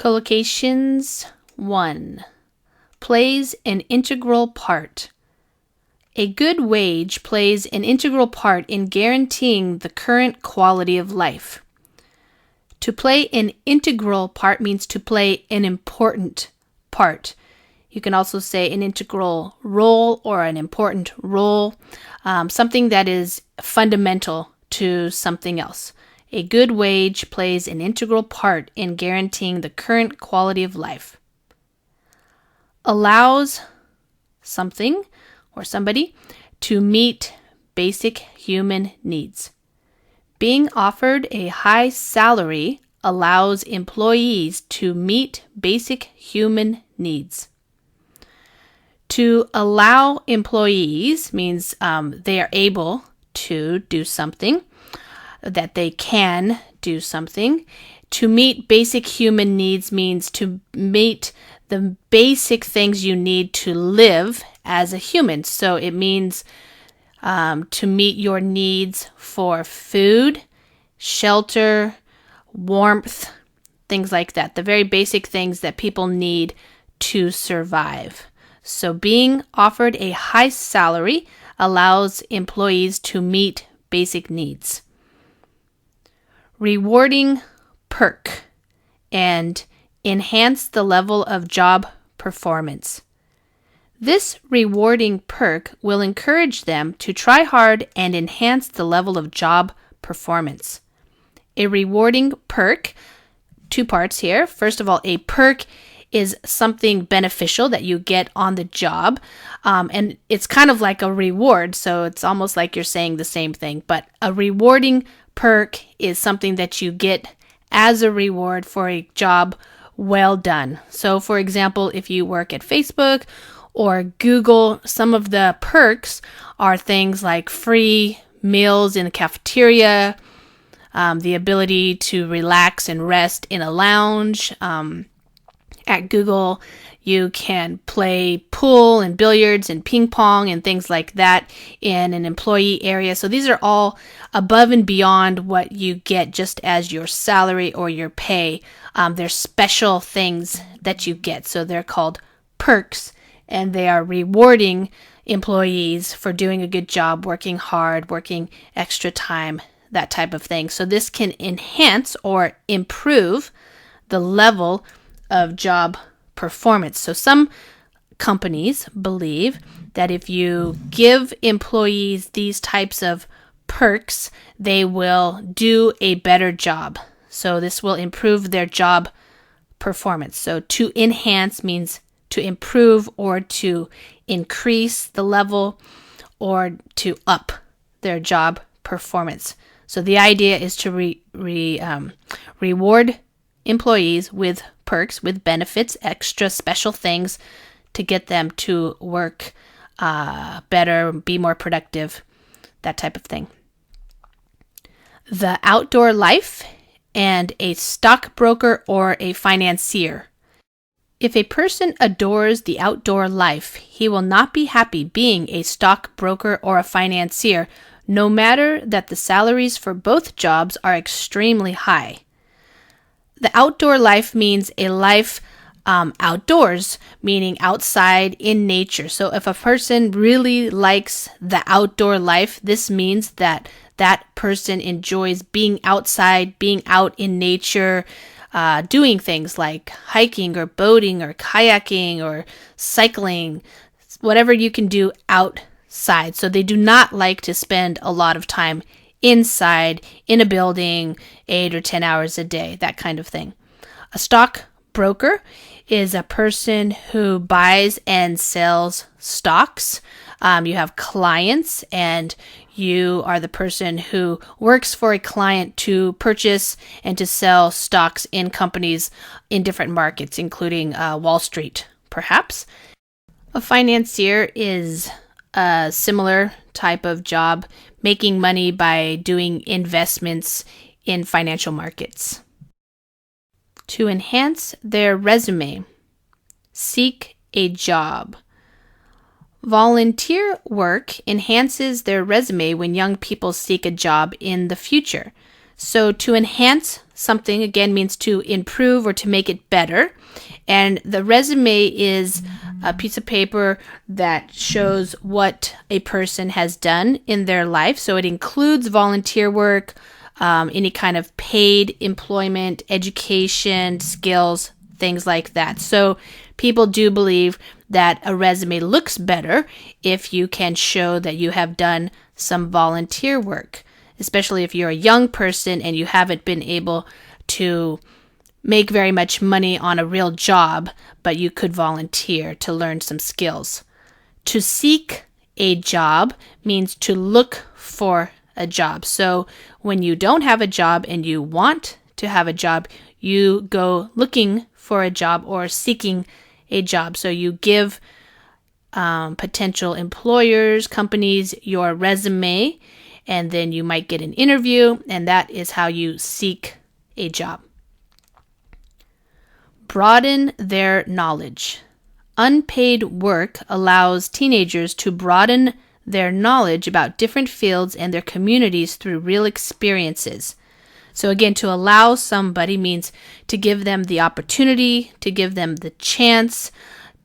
Collocations 1. Plays an integral part. A good wage plays an integral part in guaranteeing the current quality of life. To play an integral part means to play an important part. You can also say an integral role or an important role, something that is fundamental to something else. A good wage plays an integral part in guaranteeing the current quality of life. Allows something or somebody to meet basic human needs. Being offered a high salary allows employees to meet basic human needs. To allow employees means they are able to do something, that they can do something. To meet basic human needs means to meet the basic things you need to live as a human. So it means to meet your needs for food, shelter, warmth, things like that. The very basic things that people need to survive. So being offered a high salary allows employees to meet basic needs. Rewarding perk and enhance the level of job performance. This rewarding perk will encourage them to try hard and enhance the level of job performance. A rewarding perk, two parts here. First of all, a perk is something beneficial that you get on the job, and it's kind of like a reward, so it's almost like you're saying the same thing, but a rewarding perk is something that you get as a reward for a job well done. So for example, if you work at Facebook or Google, some of the perks are things like free meals in the cafeteria, the ability to relax and rest in a lounge. At Google, you can play pool and billiards and ping pong and things like that in an employee area. So these are all above and beyond what you get just as your salary or your pay. They're special things that you get. So they're called perks, and they are rewarding employees for doing a good job, working hard, working extra time, that type of thing. So this can enhance or improve the level of job performance. So some companies believe that if you give employees these types of perks, they will do a better job. So this will improve their job performance. So to enhance means to improve or to increase the level or to up their job performance. So the idea is to reward employees with perks, with benefits, extra special things to get them to work better, be more productive, that type of thing. The outdoor life and a stockbroker or a financier. If a person adores the outdoor life, he will not be happy being a stockbroker or a financier, no matter that the salaries for both jobs are extremely high. The outdoor life means a life outdoors, meaning outside in nature. So if a person really likes the outdoor life, this means that that person enjoys being outside, being out in nature, doing things like hiking or boating or kayaking or cycling, whatever you can do outside. So they do not like to spend a lot of time inside in a building 8 or 10 hours a day, that kind of thing. A stockbroker is a person who buys and sells stocks. You have clients, and you are the person who works for a client to purchase and to sell stocks in companies in different markets, including Wall Street, perhaps. A financier is a similar type of job, making money by doing investments in financial markets. To enhance their resume, seek a job. Volunteer work enhances their resume when young people seek a job in the future. So to enhance something, again, means to improve or to make it better. And the resume is a piece of paper that shows what a person has done in their life. So it includes volunteer work, any kind of paid employment, education, skills, things like that. So people do believe that a resume looks better if you can show that you have done some volunteer work, especially if you're a young person and you haven't been able to make very much money on a real job, but you could volunteer to learn some skills. To seek a job means to look for a job. So when you don't have a job and you want to have a job, you go looking for a job or seeking a job. So you give potential employers, companies, your resume, and then you might get an interview, and that is how you seek a job. Broaden their knowledge. Unpaid work allows teenagers to broaden their knowledge about different fields and their communities through real experiences. So again, to allow somebody means to give them the opportunity, to give them the chance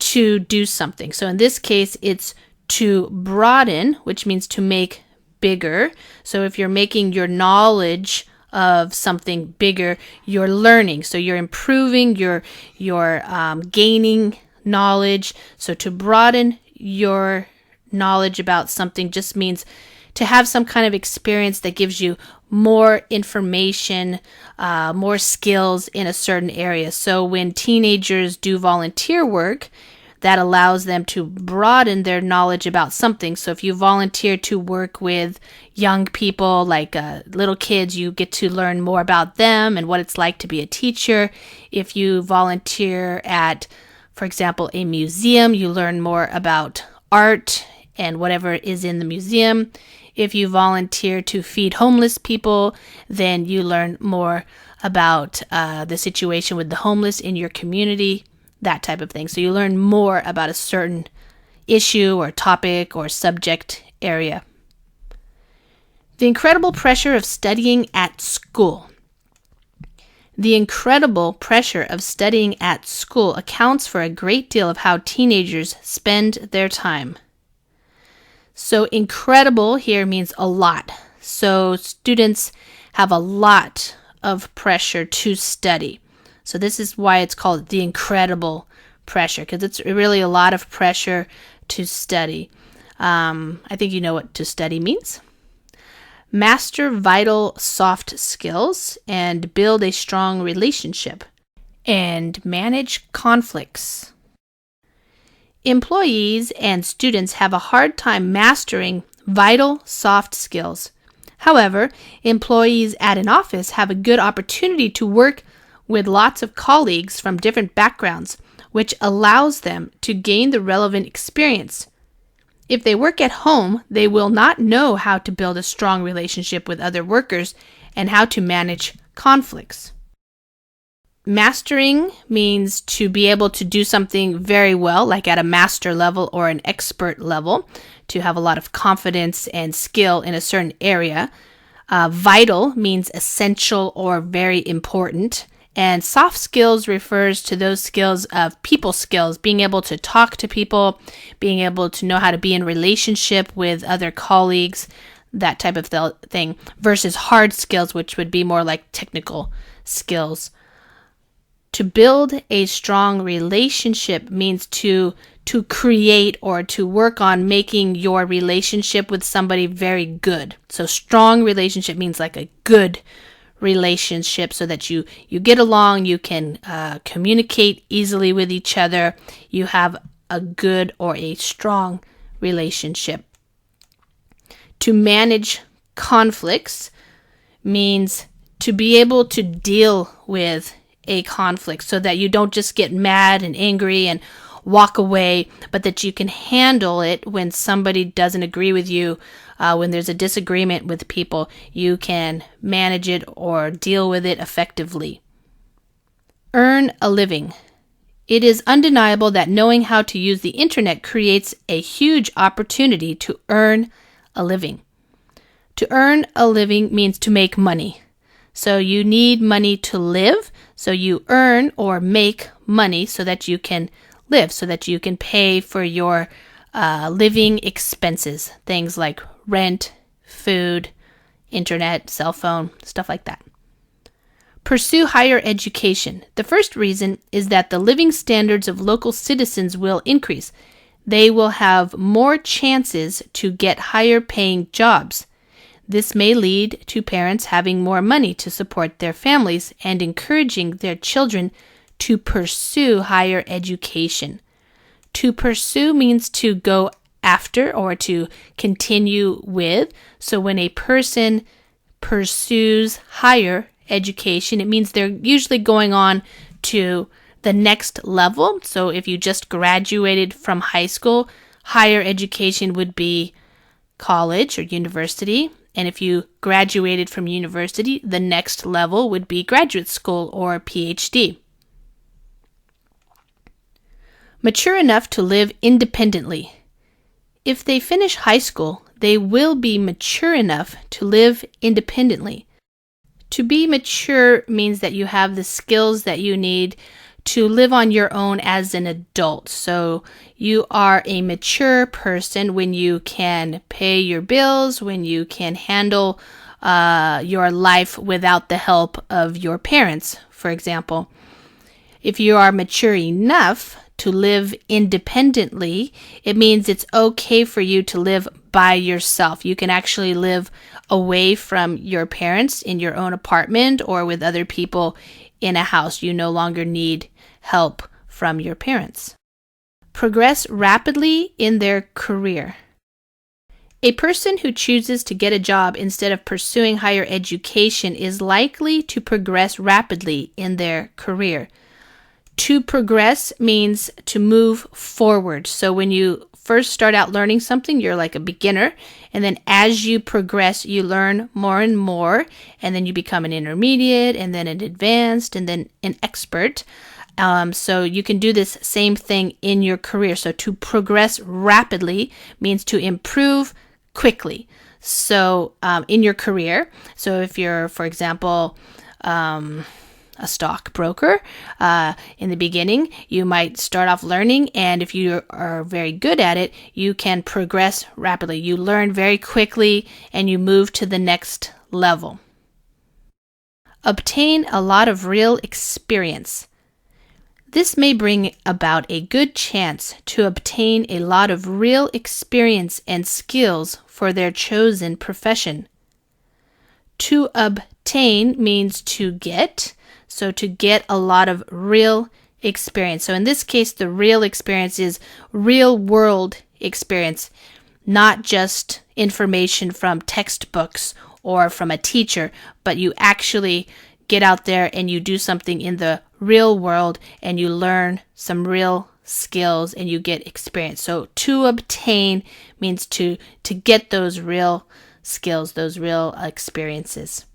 to do something. So in this case, it's to broaden, which means to make bigger. So if you're making your knowledge of something bigger, you're learning. So you're improving, you're gaining knowledge. So to broaden your knowledge about something just means to have some kind of experience that gives you more information, more skills in a certain area. So when teenagers do volunteer work, that allows them to broaden their knowledge about something. So if you volunteer to work with young people, like little kids, you get to learn more about them and what it's like to be a teacher. If you volunteer at, for example, a museum, you learn more about art and whatever is in the museum. If you volunteer to feed homeless people, then you learn more about the situation with the homeless in your community, that type of thing. So you learn more about a certain issue or topic or subject area. The incredible pressure of studying at school. The incredible pressure of studying at school accounts for a great deal of how teenagers spend their time. So incredible here means a lot. So students have a lot of pressure to study. So this is why it's called the incredible pressure, because it's really a lot of pressure to study. I think you know what to study means. Master vital soft skills and build a strong relationship. And manage conflicts. Employees and students have a hard time mastering vital soft skills. However, employees at an office have a good opportunity to work with lots of colleagues from different backgrounds, which allows them to gain the relevant experience. If they work at home, they will not know how to build a strong relationship with other workers and how to manage conflicts. Mastering means to be able to do something very well, like at a master level or an expert level, to have a lot of confidence and skill in a certain area. Vital means essential or very important. And soft skills refers to those skills of people skills, being able to talk to people, being able to know how to be in relationship with other colleagues, that type of thing, versus hard skills, which would be more like technical skills. To build a strong relationship means to create or to work on making your relationship with somebody very good. So strong relationship means like a good relationship so that you get along, you can communicate easily with each other, you have a good or a strong relationship. To manage conflicts means to be able to deal with a conflict so that you don't just get mad and angry and walk away, but that you can handle it when somebody doesn't agree with you. When there's a disagreement with people, you can manage it or deal with it effectively. Earn a living. It is undeniable that knowing how to use the internet creates a huge opportunity to earn a living. To earn a living means to make money. So you need money to live. So you earn or make money so that you can live, so that you can pay for your living expenses, things like rent, food, internet, cell phone, stuff like that. Pursue higher education. The first reason is that the living standards of local citizens will increase. They will have more chances to get higher paying jobs. This may lead to parents having more money to support their families and encouraging their children to pursue higher education. To pursue means to go after or to continue with. So when a person pursues higher education, it means they're usually going on to the next level. So if you just graduated from high school, higher education would be college or university. And if you graduated from university, the next level would be graduate school or PhD. Mature enough to live independently. If they finish high school, they will be mature enough to live independently. To be mature means that you have the skills that you need to live on your own as an adult. So you are a mature person when you can pay your bills, when you can handle your life without the help of your parents, for example. If you are mature enough to live independently, it means it's okay for you to live by yourself. You can actually live away from your parents in your own apartment or with other people in a house. You no longer need help from your parents. Progress rapidly in their career. A person who chooses to get a job instead of pursuing higher education is likely to progress rapidly in their career. To progress means to move forward. So when you first start out learning something, you're like a beginner. And then as you progress, you learn more and more. And then you become an intermediate, and then an advanced, and then an expert. So you can do this same thing in your career. So to progress rapidly means to improve quickly. So in your career, so if you're, for example, a stockbroker, in the beginning, you might start off learning, and if you are very good at it, you can progress rapidly. You learn very quickly, and you move to the next level. Obtain a lot of real experience. This may bring about a good chance to obtain a lot of real experience and skills for their chosen profession. To obtain means to get. So to get a lot of real experience. So in this case, the real experience is real world experience, not just information from textbooks or from a teacher, but you actually get out there and you do something in the real world and you learn some real skills and you get experience. So to obtain means to get those real skills, those real experiences.